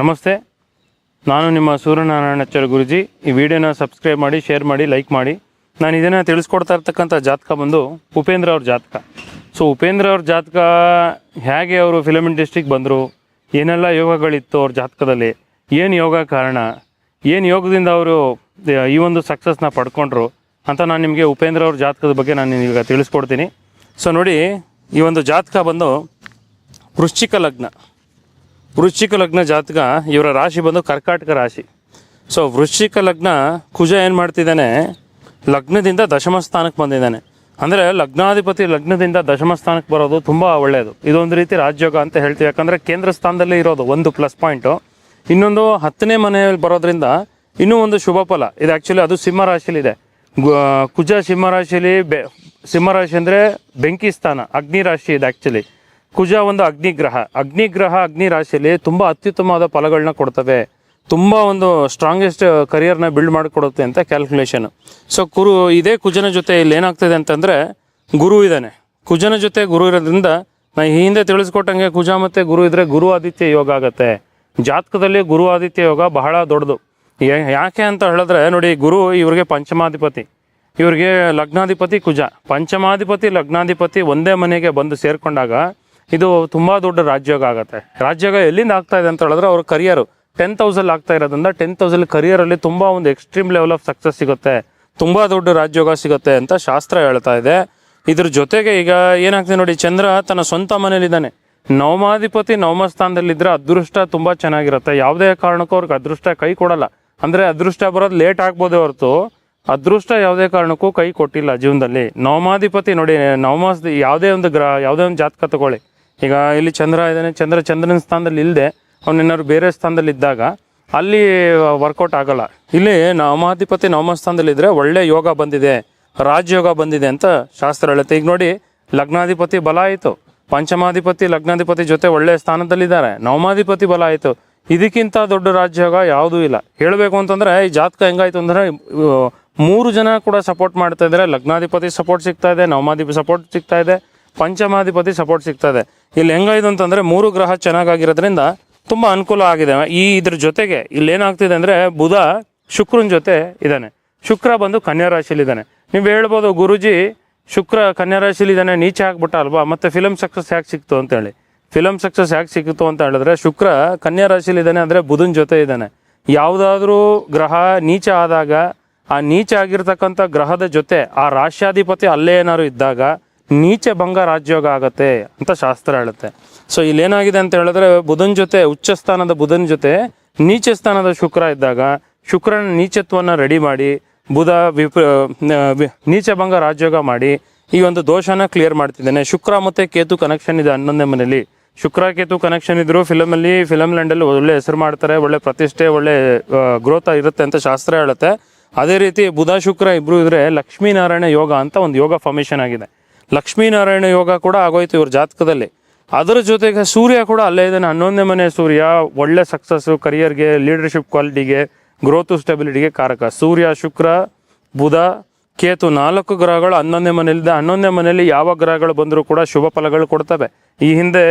ನಮಸ್ತೆ, ನಾನು ನಿಮ್ಮ ಸೂರ್ಯನಾರಾಯಣಾಚಾರ್ಯ ಗುರುಜಿ. ಈ ವಿಡಿಯೋನ ಸಬ್ಸ್ಕ್ರೈಬ್ ಮಾಡಿ, ಶೇರ್ ಮಾಡಿ, ಲೈಕ್ ಮಾಡಿ. ನಾನು ಇದನ್ನು ತಿಳಿಸ್ಕೊಡ್ತಾ ಇರ್ತಕ್ಕಂಥ ಜಾತಕ ಬಂದು ಉಪೇಂದ್ರ ಅವ್ರ ಜಾತಕ. ಸೊ ಉಪೇಂದ್ರ ಅವ್ರ ಜಾತಕ ಹೇಗೆ ಅವರು ಫಿಲಮ್ ಇಂಡಸ್ಟ್ರಿಗೆ ಬಂದರು, ಏನೆಲ್ಲ ಯೋಗಗಳಿತ್ತು ಅವ್ರ ಜಾತಕದಲ್ಲಿ, ಏನು ಯೋಗ ಕಾರಣ, ಏನು ಯೋಗದಿಂದ ಅವರು ಈ ಒಂದು ಸಕ್ಸಸ್ನ ಪಡ್ಕೊಂಡ್ರು ಅಂತ ನಾನು ನಿಮಗೆ ಉಪೇಂದ್ರ ಅವ್ರ ಜಾತಕದ ಬಗ್ಗೆ ನಾನು ಈಗ ತಿಳಿಸ್ಕೊಡ್ತೀನಿ. ಸೊ ನೋಡಿ, ಈ ಒಂದು ಜಾತಕ ಬಂದು ವೃಶ್ಚಿಕ ಲಗ್ನ ಜಾತಕ. ಇವರ ರಾಶಿ ಬಂದು ಕರ್ಕಾಟಕ ರಾಶಿ. ಸೊ ವೃಶ್ಚಿಕ ಲಗ್ನ, ಕುಜ ಏನು ಮಾಡ್ತಿದ್ದಾನೆ, ಲಗ್ನದಿಂದ ದಶಮ ಸ್ಥಾನಕ್ಕೆ ಬಂದಿದ್ದಾನೆ. ಅಂದರೆ ಲಗ್ನಾಧಿಪತಿ ಲಗ್ನದಿಂದ ದಶಮ ಸ್ಥಾನಕ್ಕೆ ಬರೋದು ತುಂಬ ಒಳ್ಳೆಯದು. ಇದೊಂದು ರೀತಿ ರಾಜಯೋಗ ಅಂತ ಹೇಳ್ತೀವಿ. ಯಾಕಂದರೆ ಕೇಂದ್ರ ಸ್ಥಾನದಲ್ಲಿ ಇರೋದು ಒಂದು ಪ್ಲಸ್ ಪಾಯಿಂಟು. ಇನ್ನೊಂದು 10ನೇ ಮನೆಯಲ್ಲಿ ಬರೋದ್ರಿಂದ ಇನ್ನೂ ಒಂದು ಶುಭ ಫಲ ಇದು. ಆ್ಯಕ್ಚುಲಿ ಅದು ಸಿಂಹರಾಶಿಲಿದೆ. ಕುಜ ಸಿಂಹರಾಶಿಲಿ, ಸಿಂಹರಾಶಿ ಅಂದರೆ ಬೆಂಕಿ ಸ್ಥಾನ, ಅಗ್ನಿ ರಾಶಿ ಇದೆ. ಆ್ಯಕ್ಚುಲಿ ಕುಜ ಒಂದು ಅಗ್ನಿಗ್ರಹ. ಅಗ್ನಿ ರಾಶಿಯಲ್ಲಿ ತುಂಬ ಅತ್ಯುತ್ತಮವಾದ ಫಲಗಳನ್ನ ಕೊಡ್ತವೆ. ತುಂಬ ಒಂದು ಸ್ಟ್ರಾಂಗೆಸ್ಟ್ ಕರಿಯರ್ನ ಬಿಲ್ಡ್ ಮಾಡಿಕೊಡುತ್ತೆ ಅಂತ ಕ್ಯಾಲ್ಕುಲೇಷನ್. ಸೊ ಇದೇ ಕುಜನ ಜೊತೆ ಇಲ್ಲಿ ಏನಾಗ್ತದೆ ಅಂತಂದರೆ, ಗುರು ಇದ್ದಾನೆ. ಕುಜನ ಜೊತೆ ಗುರು ಇರೋದ್ರಿಂದ ನಾನು ಈ ಹಿಂದೆ ತಿಳಿಸ್ಕೊಟ್ಟಂಗೆ ಕುಜ ಮತ್ತು ಗುರು ಇದ್ದರೆ ಗುರು ಆದಿತ್ಯ ಯೋಗ ಆಗುತ್ತೆ. ಜಾತಕದಲ್ಲಿ ಗುರು ಆದಿತ್ಯ ಯೋಗ ಬಹಳ ದೊಡ್ಡದು. ಯಾಕೆ ಅಂತ ಹೇಳಿದ್ರೆ ನೋಡಿ, ಗುರು ಇವ್ರಿಗೆ ಪಂಚಮಾಧಿಪತಿ, ಇವ್ರಿಗೆ ಲಗ್ನಾಧಿಪತಿ ಕುಜ. ಪಂಚಮಾಧಿಪತಿ ಲಗ್ನಾಧಿಪತಿ ಒಂದೇ ಮನೆಗೆ ಬಂದು ಸೇರಿಕೊಂಡಾಗ ಇದು ತುಂಬ ದೊಡ್ಡ ರಾಜಯೋಗ ಆಗುತ್ತೆ. ರಾಜಯೋಗ ಎಲ್ಲಿಂದ ಆಗ್ತಾ ಇದೆ ಅಂತ ಹೇಳಿದ್ರೆ, ಅವ್ರ ಕರಿಯರು 10,000 ಆಗ್ತಾ ಇರೋದ್ರಿಂದ 10,000 ಕರಿಯರಲ್ಲಿ ತುಂಬ ಒಂದು ಎಕ್ಸ್ಟ್ರೀಮ್ ಲೆವೆಲ್ ಆಫ್ ಸಕ್ಸಸ್ ಸಿಗುತ್ತೆ, ತುಂಬ ದೊಡ್ಡ ರಾಜಯೋಗ ಸಿಗುತ್ತೆ ಅಂತ ಶಾಸ್ತ್ರ ಹೇಳ್ತಾ ಇದೆ. ಇದ್ರ ಜೊತೆಗೆ ಈಗ ಏನಾಗ್ತದೆ ನೋಡಿ, ಚಂದ್ರ ತನ್ನ ಸ್ವಂತ ಮನೇಲಿದ್ದಾನೆ. ನವಮಾಧಿಪತಿ ನವಮ ಸ್ಥಾನದಲ್ಲಿದ್ದರೆ ಅದೃಷ್ಟ ತುಂಬ ಚೆನ್ನಾಗಿರುತ್ತೆ. ಯಾವುದೇ ಕಾರಣಕ್ಕೂ ಅವ್ರಿಗೆ ಅದೃಷ್ಟ ಕೈ ಕೊಡಲ್ಲ. ಅಂದರೆ ಅದೃಷ್ಟ ಬರೋದು ಲೇಟ್ ಆಗ್ಬೋದೇ ಹೊರತು ಅದೃಷ್ಟ ಯಾವುದೇ ಕಾರಣಕ್ಕೂ ಕೈ ಕೊಟ್ಟಿಲ್ಲ ಜೀವನದಲ್ಲಿ. ನವಮಾಧಿಪತಿ ನೋಡಿ, ಯಾವುದೇ ಒಂದು ಜಾತಕ ತಗೊಳ್ಳಿ. ಈಗ ಇಲ್ಲಿ ಚಂದ್ರ ಇದ್ದಾನೆ, ಚಂದ್ರನ ಸ್ಥಾನದಲ್ಲಿ ಇಲ್ಲದೆ ಅವನೇನಾದ್ರು ಬೇರೆ ಸ್ಥಾನದಲ್ಲಿ ಇದ್ದಾಗ ಅಲ್ಲಿ ವರ್ಕೌಟ್ ಆಗಲ್ಲ. ಇಲ್ಲಿ ನವಮಾಧಿಪತಿ ನವಮ ಸ್ಥಾನದಲ್ಲಿದ್ದರೆ ಒಳ್ಳೆ ಯೋಗ ಬಂದಿದೆ, ರಾಜಯೋಗ ಬಂದಿದೆ ಅಂತ ಶಾಸ್ತ್ರ ಹೇಳುತ್ತೆ. ಈಗ ನೋಡಿ, ಲಗ್ನಾಧಿಪತಿ ಬಲ ಆಯಿತು, ಪಂಚಮಾಧಿಪತಿ ಲಗ್ನಾಧಿಪತಿ ಜೊತೆ ಒಳ್ಳೆ ಸ್ಥಾನದಲ್ಲಿದ್ದಾರೆ, ನವಮಾಧಿಪತಿ ಬಲ ಆಯಿತು. ಇದಕ್ಕಿಂತ ದೊಡ್ಡ ರಾಜಯೋಗ ಯಾವುದೂ ಇಲ್ಲ. ಹೇಳಬೇಕು ಅಂತಂದರೆ ಈ ಜಾತಕ ಹೆಂಗಾಯ್ತು ಅಂದರೆ, 3 ಜನ ಕೂಡ ಸಪೋರ್ಟ್ ಮಾಡ್ತಾ ಇದ್ದಾರೆ. ಲಗ್ನಾಧಿಪತಿ ಸಪೋರ್ಟ್ ಸಿಗ್ತಾ ಇದೆ, ನವಮಾಧಿಪತಿ ಸಪೋರ್ಟ್ ಸಿಗ್ತಾ ಇದೆ, ಪಂಚಮಾಧಿಪತಿ ಸಪೋರ್ಟ್ ಸಿಗ್ತಾ ಇದೆ. ಇಲ್ಲಿ ಹೆಂಗಾಯ್ತು ಅಂತಂದರೆ 3 ಗ್ರಹ ಚೆನ್ನಾಗಿರೋದ್ರಿಂದ ತುಂಬ ಅನುಕೂಲ ಆಗಿದೆ. ಇದ್ರ ಜೊತೆಗೆ ಇಲ್ಲಿ ಏನಾಗ್ತಿದೆ ಅಂದರೆ, ಬುಧ ಶುಕ್ರನ ಜೊತೆ ಇದ್ದಾನೆ. ಶುಕ್ರ ಬಂದು ಕನ್ಯಾ ರಾಶಿಲಿದ್ದಾನೆ. ನೀವು ಹೇಳ್ಬೋದು, ಗುರುಜಿ ಶುಕ್ರ ಕನ್ಯಾ ರಾಶಿಲಿದ್ದಾನೆ, ನೀಚ ಆಗ್ಬಿಟ್ಟ ಅಲ್ವಾ, ಮತ್ತೆ ಫಿಲಮ್ ಸಕ್ಸಸ್ ಯಾಕೆ ಸಿಕ್ತು ಅಂತೇಳಿ. ಫಿಲಮ್ ಸಕ್ಸಸ್ ಯಾಕೆ ಸಿಕ್ತು ಅಂತ ಹೇಳಿದ್ರೆ, ಶುಕ್ರ ಕನ್ಯಾ ರಾಶಿಲಿದ್ದಾನೆ ಅಂದರೆ ಬುಧನ ಜೊತೆ ಇದ್ದಾನೆ. ಯಾವುದಾದ್ರೂ ಗ್ರಹ ನೀಚ ಆದಾಗ ಆ ನೀಚ ಆಗಿರ್ತಕ್ಕಂಥ ಗ್ರಹದ ಜೊತೆ ಆ ರಾಶ್ಯಾಧಿಪತಿ ಅಲ್ಲೇ ಏನಾದ್ರು ಇದ್ದಾಗ ನೀಚ ಭಂಗ ರಾಜಯೋಗ ಆಗತ್ತೆ ಅಂತ ಶಾಸ್ತ್ರ ಹೇಳುತ್ತೆ. ಸೊ ಇಲ್ಲೇನಾಗಿದೆ ಅಂತ ಹೇಳಿದ್ರೆ, ಬುಧನ ಜೊತೆ, ಉಚ್ಚ ಸ್ಥಾನದ ಬುಧನ ಜೊತೆ ನೀಚ ಸ್ಥಾನದ ಶುಕ್ರ ಇದ್ದಾಗ ಶುಕ್ರನ ನೀಚತ್ವವನ್ನು ರೆಡಿ ಮಾಡಿ ಬುಧ ನೀಚ ಭಂಗ ರಾಜಯೋಗ ಮಾಡಿ ಈ ಒಂದು ದೋಷನ ಕ್ಲಿಯರ್ ಮಾಡ್ತಿದ್ದೇನೆ. ಶುಕ್ರ ಮತ್ತು ಕೇತು ಕನೆಕ್ಷನ್ ಇದೆ 11ನೇ ಮನೇಲಿ. ಶುಕ್ರ ಕೇತು ಕನೆಕ್ಷನ್ ಇದ್ರು ಫಿಲಮ್ ಲ್ಯಾಂಡಲ್ಲಿ ಒಳ್ಳೆ ಹೆಸರು ಮಾಡ್ತಾರೆ, ಒಳ್ಳೆ ಪ್ರತಿಷ್ಠೆ, ಒಳ್ಳೆ ಗ್ರೋತ್ ಇರುತ್ತೆ ಅಂತ ಶಾಸ್ತ್ರ ಹೇಳುತ್ತೆ. ಅದೇ ರೀತಿ ಬುಧ ಶುಕ್ರ ಇಬ್ರು ಇದ್ರೆ ಲಕ್ಷ್ಮೀನಾರಾಯಣ ಯೋಗ ಅಂತ ಒಂದು ಯೋಗ ಫಾರ್ಮೇಷನ್ ಆಗಿದೆ. ಲಕ್ಷ್ಮೀನಾರಾಯಣ ಯೋಗ ಕೂಡ ಆಗೋಯ್ತು ಇವ್ರ ಜಾತಕದಲ್ಲಿ. ಅದರ ಜೊತೆಗೆ ಸೂರ್ಯ ಕೂಡ ಅಲ್ಲೇ ಇದ್ದಾನೆ. 11ನೇ ಮನೆ ಸೂರ್ಯ ಒಳ್ಳೆ ಸಕ್ಸಸ್ಸು, ಕರಿಯರ್ಗೆ, ಲೀಡರ್ಶಿಪ್ ಕ್ವಾಲಿಟಿಗೆ, ಗ್ರೋತು, ಸ್ಟೆಬಿಲಿಟಿಗೆ ಕಾರಕ. ಸೂರ್ಯ, ಶುಕ್ರ, ಬುಧ, ಕೇತು 4 ಗ್ರಹಗಳು 11ನೇ ಮನೆಯಲ್ಲಿದೆ. 11ನೇ ಮನೆಯಲ್ಲಿ ಯಾವ ಗ್ರಹಗಳು ಬಂದರೂ ಕೂಡ ಶುಭ ಫಲಗಳು ಕೊಡ್ತವೆ. ಈ ಹಿಂದೆ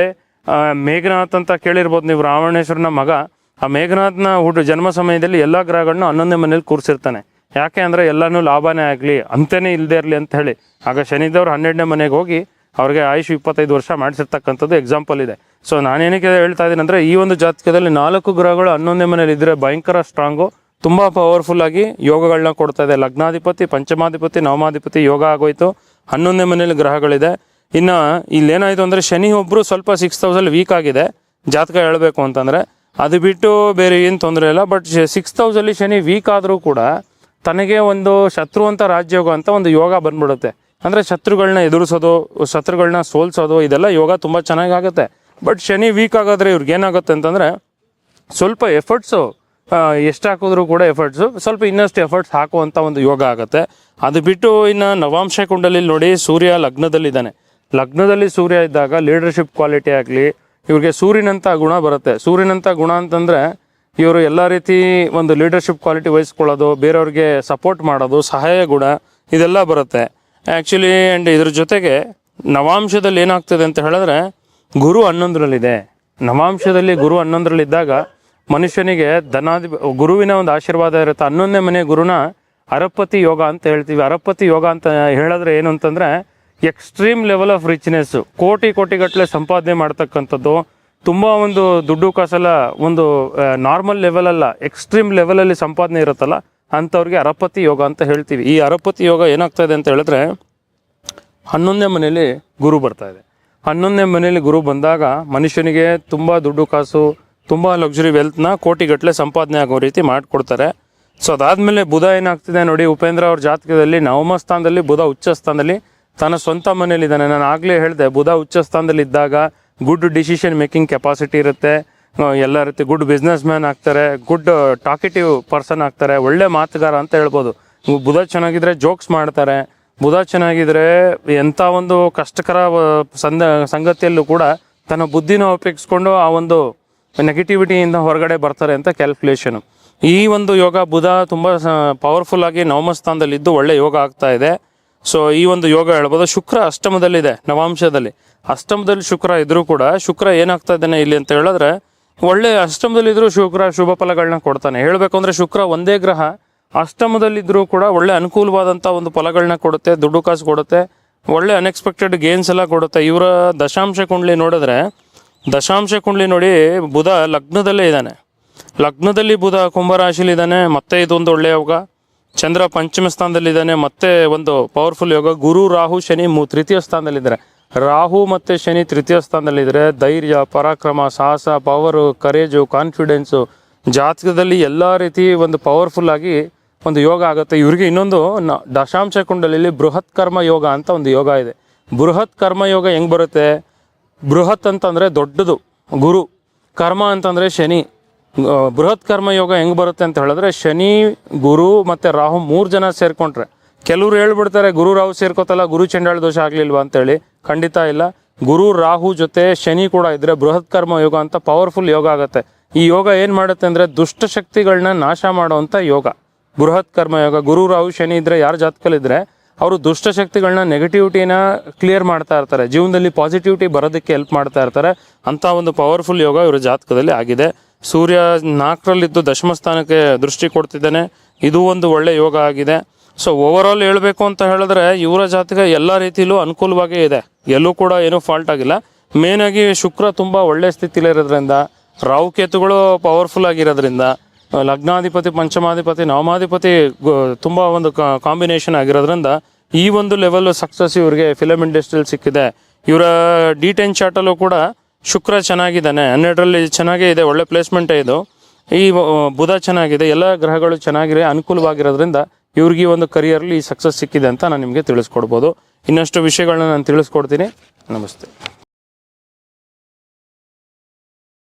ಮೇಘನಾಥ್ ಅಂತ ಕೇಳಿರ್ಬೋದು ನೀವು, ರಾವಣೇಶ್ವರನ ಮಗ. ಆ ಮೇಘನಾಥ್ನ ಜನ್ಮ ಸಮಯದಲ್ಲಿ ಎಲ್ಲ ಗ್ರಹಗಳನ್ನ 11ನೇ ಮನೇಲಿ ಕೂರಿಸಿರ್ತಾನೆ. ಯಾಕೆ ಅಂದರೆ ಎಲ್ಲನೂ ಲಾಭನೇ ಆಗಲಿ, ಅಂತೇನೆ ಇಲ್ಲದೆ ಇರಲಿ ಅಂತ ಹೇಳಿ. ಆಗ ಶನಿದೇವ್ರು 12ನೇ ಮನೆಗೆ ಹೋಗಿ ಅವ್ರಿಗೆ ಆಯುಷ್ 25 ವರ್ಷ ಮಾಡಿಸಿರ್ತಕ್ಕಂಥದ್ದು ಎಕ್ಸಾಂಪಲ್ ಇದೆ. ಸೊ ನಾನೇನಕ್ಕೆ ಹೇಳ್ತಾ ಇದ್ದೀನಿ ಅಂದರೆ, ಈ ಒಂದು ಜಾತಕದಲ್ಲಿ 4 ಗ್ರಹಗಳು 11ನೇ ಮನೇಲಿ ಇದ್ದರೆ ಭಯಂಕರ ಸ್ಟ್ರಾಂಗು, ತುಂಬ ಪವರ್ಫುಲ್ ಆಗಿ ಯೋಗಗಳನ್ನ ಕೊಡ್ತಾ ಇದೆ. ಲಗ್ನಾಧಿಪತಿ, ಪಂಚಮಾಧಿಪತಿ, ನವಮಾಧಿಪತಿ ಯೋಗ ಆಗೋಯ್ತು. 11ನೇ ಮನೇಲಿ ಗ್ರಹಗಳಿದೆ. ಇನ್ನು ಇಲ್ಲೇನಾಯಿತು ಅಂದರೆ, ಶನಿ ಒಬ್ಬರು ಸ್ವಲ್ಪ 6,000 ವೀಕ್ ಆಗಿದೆ ಜಾತಕ ಹೇಳಬೇಕು ಅಂತಂದರೆ. ಅದು ಬಿಟ್ಟು ಬೇರೆ ಏನು ತೊಂದರೆ ಇಲ್ಲ. ಬಟ್ 6,000 ಶನಿ ವೀಕ್ ಆದರೂ ಕೂಡ ತನಗೆ ಒಂದು ಶತ್ರು ಅಂತ ರಾಜಯೋಗ ಅಂತ ಒಂದು ಯೋಗ ಬಂದ್ಬಿಡುತ್ತೆ. ಅಂದರೆ ಶತ್ರುಗಳನ್ನ ಎದುರಿಸೋದು, ಶತ್ರುಗಳನ್ನ ಸೋಲ್ಸೋದು, ಇದೆಲ್ಲ ಯೋಗ ತುಂಬ ಚೆನ್ನಾಗಾಗುತ್ತೆ. ಬಟ್ ಶನಿ ವೀಕ್ ಆಗೋದ್ರೆ ಇವ್ರಿಗೆ ಏನಾಗುತ್ತೆ ಅಂತಂದರೆ, ಸ್ವಲ್ಪ ಎಫರ್ಟ್ಸು ಎಷ್ಟು ಹಾಕಿದ್ರು ಕೂಡ ಸ್ವಲ್ಪ ಇನ್ನಷ್ಟು ಎಫರ್ಟ್ಸ್ ಹಾಕುವಂಥ ಒಂದು ಯೋಗ ಆಗುತ್ತೆ. ಅದು ಬಿಟ್ಟು ಇನ್ನು ನವಾಂಶ ಕುಂಡಲಿ ನೋಡಿ, ಸೂರ್ಯ ಲಗ್ನದಲ್ಲಿದ್ದಾನೆ. ಲಗ್ನದಲ್ಲಿ ಸೂರ್ಯ ಇದ್ದಾಗ ಲೀಡರ್ಶಿಪ್ ಕ್ವಾಲಿಟಿ ಆಗಲಿ, ಇವ್ರಿಗೆ ಸೂರ್ಯನಂಥ ಗುಣ ಬರುತ್ತೆ. ಸೂರ್ಯನಂಥ ಗುಣ ಅಂತಂದರೆ ಇವರು ಎಲ್ಲ ರೀತಿ ಒಂದು ಲೀಡರ್ಶಿಪ್ ಕ್ವಾಲಿಟಿ ವಹಿಸ್ಕೊಳ್ಳೋದು, ಬೇರೆಯವ್ರಿಗೆ ಸಪೋರ್ಟ್ ಮಾಡೋದು, ಸಹಾಯ ಗುಣ, ಇದೆಲ್ಲ ಬರುತ್ತೆ ಆ್ಯಕ್ಚುಲಿ. ಆ್ಯಂಡ್ ಇದ್ರ ಜೊತೆಗೆ ನವಾಂಶದಲ್ಲಿ ಏನಾಗ್ತದೆ ಅಂತ ಹೇಳಿದ್ರೆ, ಗುರು 11ರಲ್ಲಿದೆ. ನವಾಂಶದಲ್ಲಿ ಗುರು 11ರಲ್ಲಿದ್ದಾಗ ಮನುಷ್ಯನಿಗೆ ಗುರುವಿನ ಒಂದು ಆಶೀರ್ವಾದ ಇರುತ್ತೆ. 11ನೇ ಮನೆ ಗುರುನ ಅರಪತಿ ಯೋಗ ಅಂತ ಹೇಳ್ತೀವಿ. ಅರಪತಿ ಯೋಗ ಅಂತ ಹೇಳಿದ್ರೆ ಏನು ಅಂತಂದರೆ ಎಕ್ಸ್ಟ್ರೀಮ್ ಲೆವೆಲ್ ಆಫ್ ರಿಚ್ನೆಸ್ಸು, ಕೋಟಿಗಟ್ಟಲೆ ಸಂಪಾದನೆ ಮಾಡ್ತಕ್ಕಂಥದ್ದು, ತುಂಬ ಒಂದು ದುಡ್ಡು ಕಾಸೆಲ್ಲ ಒಂದು ನಾರ್ಮಲ್ ಲೆವೆಲಲ್ಲ, ಎಕ್ಸ್ಟ್ರೀಮ್ ಲೆವೆಲಲ್ಲಿ ಸಂಪಾದನೆ ಇರುತ್ತಲ್ಲ ಅಂಥವ್ರಿಗೆ ಅರಪತಿ ಯೋಗ ಅಂತ ಹೇಳ್ತೀವಿ. ಈ ಅರಪತಿ ಯೋಗ ಏನಾಗ್ತಾ ಇದೆ ಅಂತ ಹೇಳಿದ್ರೆ 11ನೇ ಮನೆಯಲ್ಲಿ ಗುರು ಬರ್ತಾ ಇದೆ. 11ನೇ ಮನೆಯಲ್ಲಿ ಗುರು ಬಂದಾಗ ಮನುಷ್ಯನಿಗೆ ತುಂಬ ದುಡ್ಡು ಕಾಸು, ತುಂಬ ಲಕ್ಸುರಿ ವೆಲ್ತ್ನ ಕೋಟಿಗಟ್ಟಲೆ ಸಂಪಾದನೆ ಆಗೋ ರೀತಿ ಮಾಡಿಕೊಡ್ತಾರೆ. ಸೊ ಅದಾದಮೇಲೆ ಬುಧ ಏನಾಗ್ತಿದೆ ನೋಡಿ, ಉಪೇಂದ್ರ ಅವ್ರ ಜಾತಕದಲ್ಲಿ 9ಮ ಸ್ಥಾನದಲ್ಲಿ ಬುಧ ಉಚ್ಚ ಸ್ಥಾನದಲ್ಲಿ ತನ್ನ ಸ್ವಂತ ಮನೇಲಿದ್ದಾನೆ. ನಾನು ಆಗಲೇ ಹೇಳಿದೆ, ಬುಧ ಉಚ್ಚ ಸ್ಥಾನದಲ್ಲಿ ಇದ್ದಾಗ ಗುಡ್ ಡಿಸಿಷನ್ ಮೇಕಿಂಗ್ ಕೆಪಾಸಿಟಿ ಇರುತ್ತೆ, ಎಲ್ಲ ರೀತಿ ಗುಡ್ ಬಿಸ್ನೆಸ್ ಮ್ಯಾನ್ ಆಗ್ತಾರೆ, ಗುಡ್ ಟಾಕಿಟಿವ್ ಪರ್ಸನ್ ಆಗ್ತಾರೆ, ಒಳ್ಳೆ ಮಾತುಗಾರ ಅಂತ ಹೇಳ್ಬೋದು. ಬುಧ ಚೆನ್ನಾಗಿದ್ರೆ ಜೋಕ್ಸ್ ಮಾಡ್ತಾರೆ, ಬುಧ ಚೆನ್ನಾಗಿದ್ರೆ ಎಂಥ ಒಂದು ಕಷ್ಟಕರ ಸಂಗತಿಯಲ್ಲೂ ಕೂಡ ತನ್ನ ಬುದ್ಧಿನ ಉಪಯೋಗಿಸ್ಕೊಂಡು ಆ ಒಂದು ನೆಗೆಟಿವಿಟಿಯಿಂದ ಹೊರಗಡೆ ಬರ್ತಾರೆ ಅಂತ ಕ್ಯಾಲ್ಕುಲೇಷನು. ಈ ಒಂದು ಯೋಗ ಬುಧ ತುಂಬ ಪವರ್ಫುಲ್ ಆಗಿ 9ಮ ಸ್ಥಾನದಲ್ಲಿದ್ದು ಒಳ್ಳೆ ಯೋಗ ಆಗ್ತಾ ಇದೆ. ಸೊ ಈ ಒಂದು ಯೋಗ ಹೇಳ್ಬೋದು. ಶುಕ್ರ ಅಷ್ಟಮದಲ್ಲಿದೆ, ನವಾಂಶದಲ್ಲಿ ಅಷ್ಟಮದಲ್ಲಿ ಶುಕ್ರ ಇದ್ರೂ ಕೂಡ ಶುಕ್ರ ಏನಾಗ್ತಾ ಇದ್ದಾನೆ ಇಲ್ಲಿ ಅಂತ ಹೇಳಿದ್ರೆ ಒಳ್ಳೆ ಅಷ್ಟಮದಲ್ಲಿದ್ದರೂ ಶುಕ್ರ ಶುಭ ಫಲಗಳನ್ನ ಕೊಡ್ತಾನೆ. ಹೇಳಬೇಕು ಅಂದರೆ ಶುಕ್ರ ಒಂದೇ ಗ್ರಹ ಅಷ್ಟಮದಲ್ಲಿದ್ದರೂ ಕೂಡ ಒಳ್ಳೆ ಅನುಕೂಲವಾದಂಥ ಒಂದು ಫಲಗಳನ್ನ ಕೊಡುತ್ತೆ, ದುಡ್ಡು ಕಾಸು ಕೊಡುತ್ತೆ, ಒಳ್ಳೆ ಅನ್ಎಕ್ಸ್ಪೆಕ್ಟೆಡ್ ಗೇನ್ಸ್ ಎಲ್ಲ ಕೊಡುತ್ತೆ. ಇವರ ದಶಾಂಶ ಕುಂಡ್ಲಿ ನೋಡಿದ್ರೆ, ದಶಾಂಶ ಕುಂಡ್ಲಿ ನೋಡಿ ಬುಧ ಲಗ್ನದಲ್ಲೇ ಇದ್ದಾನೆ, ಲಗ್ನದಲ್ಲಿ ಬುಧ ಕುಂಭರಾಶಿಲಿದ್ದಾನೆ, ಮತ್ತೆ ಇದೊಂದು ಒಳ್ಳೆ ಯೋಗ. ಚಂದ್ರ ಪಂಚಮ ಸ್ಥಾನದಲ್ಲಿದ್ದಾನೆ, ಮತ್ತೆ ಒಂದು ಪವರ್ಫುಲ್ ಯೋಗ. ಗುರು ರಾಹು ಶನಿ ತೃತೀಯ ಸ್ಥಾನದಲ್ಲಿದ್ದಾರೆ. ರಾಹು ಮತ್ತು ಶನಿ ತೃತೀಯ ಸ್ಥಾನದಲ್ಲಿದ್ದರೆ ಧೈರ್ಯ, ಪರಾಕ್ರಮ, ಸಾಹಸ, ಪವರು, ಕರೇಜು, ಕಾನ್ಫಿಡೆನ್ಸು ಜಾತಕದಲ್ಲಿ ಎಲ್ಲ ರೀತಿ ಒಂದು ಪವರ್ಫುಲ್ ಆಗಿ ಒಂದು ಯೋಗ ಆಗುತ್ತೆ. ಇವ್ರಿಗೆ ಇನ್ನೊಂದು ದಶಾಂಶ ಕುಂಡಲಿಯಲ್ಲಿ ಬೃಹತ್ ಕರ್ಮ ಯೋಗ ಅಂತ ಒಂದು ಯೋಗ ಇದೆ. ಬೃಹತ್ ಕರ್ಮ ಯೋಗ ಹೆಂಗೆ ಬರುತ್ತೆ? ಬೃಹತ್ ಅಂತಂದರೆ ದೊಡ್ಡದು ಗುರು, ಕರ್ಮ ಅಂತಂದರೆ ಶನಿ. ಬೃಹತ್ ಕರ್ಮ ಯೋಗ ಹೆಂಗೆ ಬರುತ್ತೆ ಅಂತ ಹೇಳಿದ್ರೆ ಶನಿ, ಗುರು ಮತ್ತು ರಾಹು 3 ಜನ ಸೇರಿಕೊಂಡ್ರೆ, ಕೆಲವ್ರು ಹೇಳ್ಬಿಡ್ತಾರೆ ಗುರು ರಾಹು ಸೇರ್ಕೋತಲ್ಲ ಗುರು ಚಂಡಾಳ ದೋಷ ಆಗಲಿಲ್ವಾ ಅಂತೇಳಿ. ಖಂಡಿತ ಇಲ್ಲ. ಗುರು ರಾಹು ಜೊತೆ ಶನಿ ಕೂಡ ಇದ್ದರೆ ಬೃಹತ್ ಕರ್ಮ ಯೋಗ ಅಂತ ಪವರ್ಫುಲ್ ಯೋಗ ಆಗುತ್ತೆ. ಈ ಯೋಗ ಏನು ಮಾಡುತ್ತೆ ಅಂದರೆ ದುಷ್ಟಶಕ್ತಿಗಳನ್ನ ನಾಶ ಮಾಡುವಂಥ ಯೋಗ ಬೃಹತ್ ಕರ್ಮ ಯೋಗ. ಗುರು ರಾಹು ಶನಿ ಇದ್ದರೆ ಯಾರ ಜಾತಕಲ್ಲಿದ್ದರೆ ಅವರು ದುಷ್ಟಶಕ್ತಿಗಳನ್ನ, ನೆಗೆಟಿವಿಟಿನ ಕ್ಲಿಯರ್ ಮಾಡ್ತಾ ಇರ್ತಾರೆ, ಜೀವನದಲ್ಲಿ ಪಾಸಿಟಿವಿಟಿ ಬರೋದಕ್ಕೆ ಹೆಲ್ಪ್ ಮಾಡ್ತಾ ಇರ್ತಾರೆ. ಅಂಥ ಒಂದು ಪವರ್ಫುಲ್ ಯೋಗ ಇವರ ಜಾತಕದಲ್ಲಿ ಆಗಿದೆ. ಸೂರ್ಯ 4ರಲ್ಲಿದ್ದು ದಶಮ ಸ್ಥಾನಕ್ಕೆ ದೃಷ್ಟಿ ಕೊಡ್ತಿದ್ದಾನೆ, ಇದು ಒಂದು ಒಳ್ಳೆ ಯೋಗ ಆಗಿದೆ. ಸೊ ಓವರಾಲ್ ಹೇಳಬೇಕು ಅಂತ ಹೇಳಿದ್ರೆ ಇವರ ಜಾತಕ ಎಲ್ಲ ರೀತಿಯಲ್ಲೂ ಅನುಕೂಲವಾಗೇ ಇದೆ, ಎಲ್ಲೂ ಕೂಡ ಏನೂ ಫಾಲ್ಟ್ ಆಗಿಲ್ಲ. ಮೇನಾಗಿ ಶುಕ್ರ ತುಂಬ ಒಳ್ಳೆ ಸ್ಥಿತಿಲಿರೋದ್ರಿಂದ, ರಾಹುಕೇತುಗಳು ಪವರ್ಫುಲ್ ಆಗಿರೋದ್ರಿಂದ, ಲಗ್ನಾಧಿಪತಿ, ಪಂಚಮಾಧಿಪತಿ, ನವಮಾಧಿಪತಿ ತುಂಬ ಒಂದು ಕಾಂಬಿನೇಷನ್ ಆಗಿರೋದ್ರಿಂದ ಈ ಒಂದು ಲೆವೆಲ್ ಸಕ್ಸಸ್ ಇವರಿಗೆ ಫಿಲಮ್ ಇಂಡಸ್ಟ್ರಿಯಲ್ಲಿ ಸಿಕ್ಕಿದೆ. ಇವರ D10 ಚಾರ್ಟಲ್ಲೂ ಕೂಡ ಶುಕ್ರ ಚೆನ್ನಾಗಿದ್ದಾನೆ, 12ರಲ್ಲಿ ಚೆನ್ನಾಗೇ ಇದೆ, ಒಳ್ಳೆ ಪ್ಲೇಸ್ಮೆಂಟೇ ಇದು. ಈ ಬುಧ ಚೆನ್ನಾಗಿದೆ, ಎಲ್ಲ ಗ್ರಹಗಳು ಚೆನ್ನಾಗಿರೋ ಅನುಕೂಲವಾಗಿರೋದ್ರಿಂದ ಇವ್ರಿಗೆ ಒಂದು ಕರಿಯರ್ಲಿ ಸಕ್ಸಸ್ ಸಿಕ್ಕಿದೆ ಅಂತ ನಾನು ನಿಮಗೆ ತಿಳಿಸ್ಕೊಡ್ಬೋದು. ಇನ್ನಷ್ಟು ವಿಷಯಗಳನ್ನ ನಾನು ತಿಳಿಸ್ಕೊಡ್ತೀನಿ. ನಮಸ್ತೆ.